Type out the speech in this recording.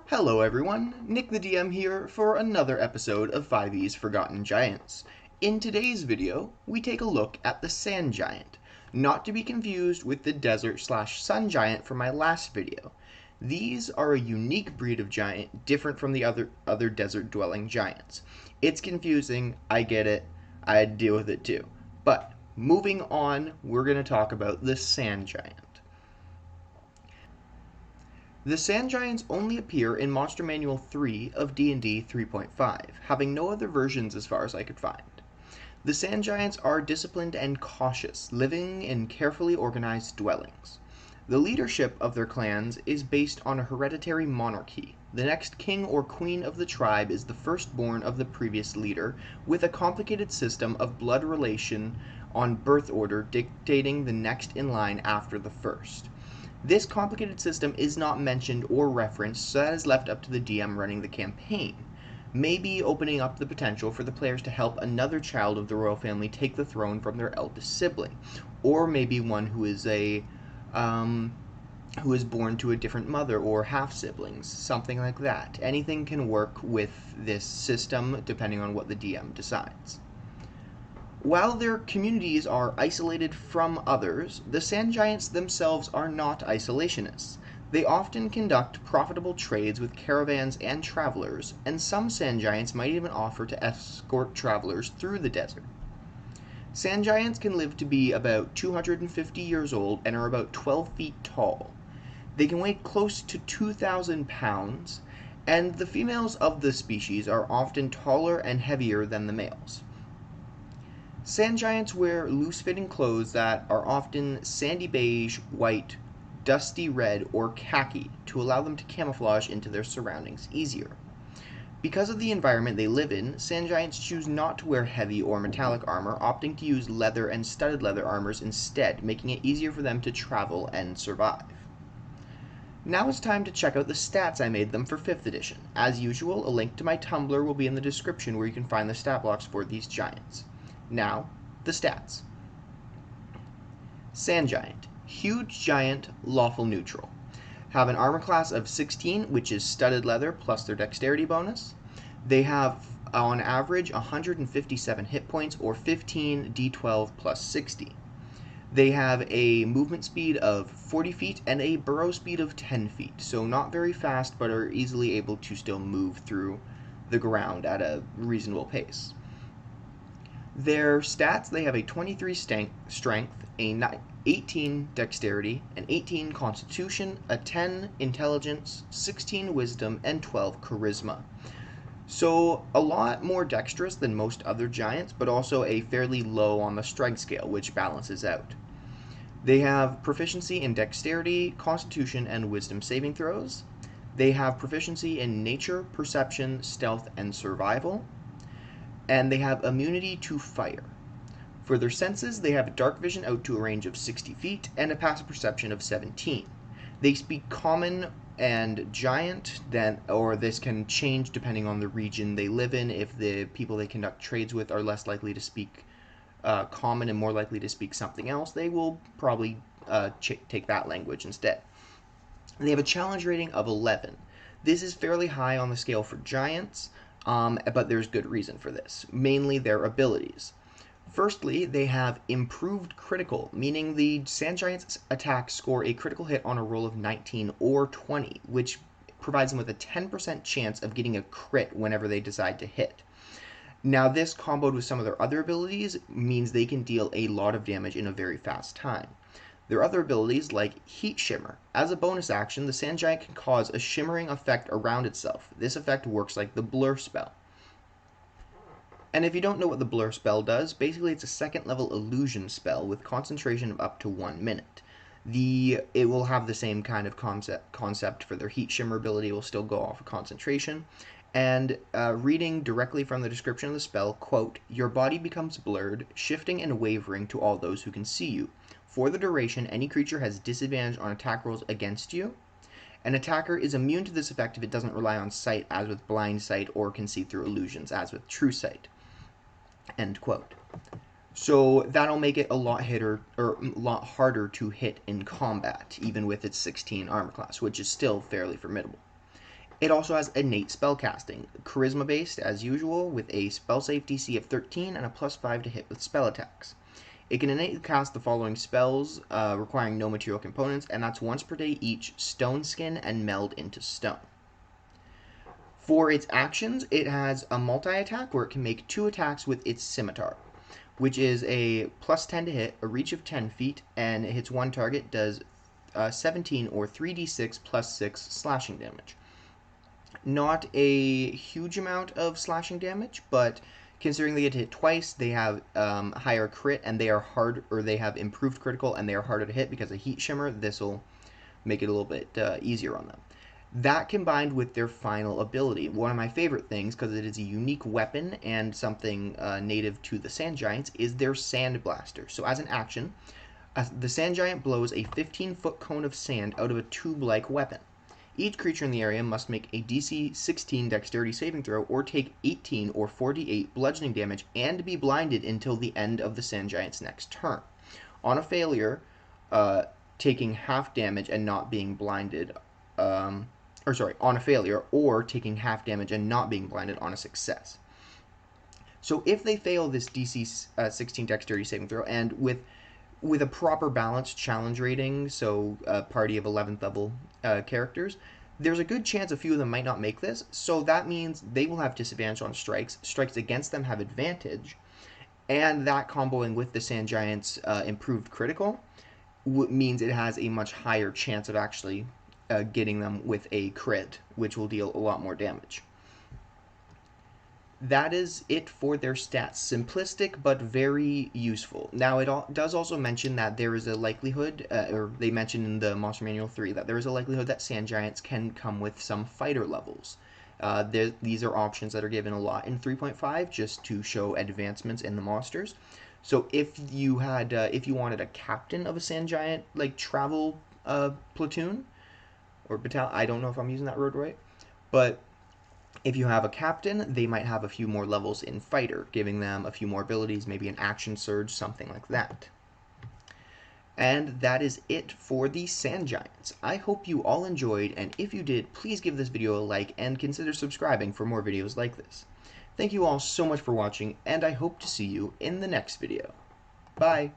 Hello everyone, Nick the DM here for another episode of 5e's Forgotten Giants. In today's video, we take a look at the Sand Giant, not to be confused with the Desert/Sun Giant from my last video. These are a unique breed of giant, different from the other desert-dwelling giants. It's confusing, I get it, I deal with it too. But, moving on, we're going to talk about the Sand Giant. The Sand Giants only appear in Monster Manual 3 of D&D 3.5, having no other versions as far as I could find. The Sand Giants are disciplined and cautious, living in carefully organized dwellings. The leadership of their clans is based on a hereditary monarchy. The next king or queen of the tribe is the firstborn of the previous leader, with a complicated system of blood relation on birth order dictating the next in line after the first. This complicated system is not mentioned or referenced, so that is left up to the DM running the campaign, maybe opening up the potential for the players to help another child of the royal family take the throne from their eldest sibling, or maybe one who is born to a different mother or half-siblings, something like that. Anything can work with this system depending on what the DM decides. While their communities are isolated from others, the Sand Giants themselves are not isolationists. They often conduct profitable trades with caravans and travelers, and some Sand Giants might even offer to escort travelers through the desert. Sand Giants can live to be about 250 years old and are about 12 feet tall. They can weigh close to 2,000 pounds, and the females of the species are often taller and heavier than the males. Sand Giants wear loose-fitting clothes that are often sandy beige, white, dusty red, or khaki to allow them to camouflage into their surroundings easier. Because of the environment they live in, Sand Giants choose not to wear heavy or metallic armor, opting to use leather and studded leather armors instead, making it easier for them to travel and survive. Now it's time to check out the stats I made them for 5th edition. As usual, a link to my Tumblr will be in the description where you can find the stat blocks for these giants. Now, the stats. Sand Giant. Huge Giant, Lawful Neutral. Have an armor class of 16, which is studded leather plus their dexterity bonus. They have, on average, 157 hit points, or 15 d12 plus 60. They have a movement speed of 40 feet and a burrow speed of 10 feet, so not very fast, but are easily able to still move through the ground at a reasonable pace. Their stats, they have a 23 strength, a 18 dexterity, an 18 constitution, a 10 intelligence, 16 wisdom, and 12 charisma. So a lot more dexterous than most other giants, but also a fairly low on the strength scale, which balances out. They have proficiency in dexterity, constitution, and wisdom saving throws. They have proficiency in nature, perception, stealth, and survival. And they have immunity to fire. For their senses, they have dark vision out to a range of 60 feet and a passive perception of 17. They speak common and giant, or this can change depending on the region they live in. If the people they conduct trades with are less likely to speak common and more likely to speak something else, they will probably take that language instead. They have a challenge rating of 11. This is fairly high on the scale for giants, but there's good reason for this, mainly their abilities. Firstly, they have improved critical, meaning the Sand Giant's attacks score a critical hit on a roll of 19 or 20, which provides them with a 10% chance of getting a crit whenever they decide to hit. Now, this comboed with some of their other abilities means they can deal a lot of damage in a very fast time. Their other abilities, like Heat Shimmer. As a bonus action, the Sand Giant can cause a shimmering effect around itself. This effect works like the Blur spell. And if you don't know what the Blur spell does, basically it's a second level illusion spell with concentration of up to 1 minute. It will have the same kind of concept for their Heat Shimmer ability. It will still go off of concentration. And reading directly from the description of the spell, quote, "Your body becomes blurred, shifting and wavering to all those who can see you. For the duration, any creature has disadvantage on attack rolls against you. An attacker is immune to this effect if it doesn't rely on sight, as with blind sight, or can see through illusions, as with true sight." End quote. So that'll make it a lot harder to hit in combat, even with its 16 armor class, which is still fairly formidable. It also has innate spellcasting, charisma based as usual, with a spell save DC of 13 and a +5 to hit with spell attacks. It can innately cast the following spells requiring no material components, and that's once per day each: Stone Skin and Meld into Stone. For its actions, it has a multi-attack where it can make 2 attacks with its scimitar, which is a +10 to hit, a reach of 10 feet, and it hits one target, does 17 or 3d6 +6 slashing damage. Not a huge amount of slashing damage, but considering they get hit twice, they have higher crit, and they are hard, or they have improved critical, and they are harder to hit because of Heat Shimmer. This will make it a little bit easier on them. That combined with their final ability, one of my favorite things, because it is a unique weapon and something native to the Sand Giants, is their Sand Blaster. So as an action, the Sand Giant blows a 15-foot cone of sand out of a tube-like weapon. Each creature in the area must make a DC 16 dexterity saving throw or take 18 or 48 bludgeoning damage and be blinded until the end of the Sand Giant's next turn. On a failure, taking half damage and not being blinded, on a failure, or taking half damage and not being blinded on a success. So if they fail this DC 16 dexterity saving throw, and with a proper balanced challenge rating, so a party of 11th level characters, there's a good chance a few of them might not make this, so that means they will have disadvantage on strikes. Strikes against them have advantage, and that comboing with the Sand Giant's improved critical means it has a much higher chance of actually getting them with a crit, which will deal a lot more damage. That is it for their stats. Simplistic but very useful. Now, it does also mention that there is a likelihood, or they mentioned in the Monster Manual 3, that there is a likelihood that Sand Giants can come with some fighter levels. These are options that are given a lot in 3.5 just to show advancements in the monsters. So if you wanted a captain of a Sand Giant, like travel platoon or battalion, I don't know if I'm using that word right, but if you have a captain, they might have a few more levels in fighter, giving them a few more abilities, maybe an action surge, something like that. And that is it for the Sand Giants. I hope you all enjoyed, and if you did, please give this video a like and consider subscribing for more videos like this. Thank you all so much for watching, and I hope to see you in the next video. Bye!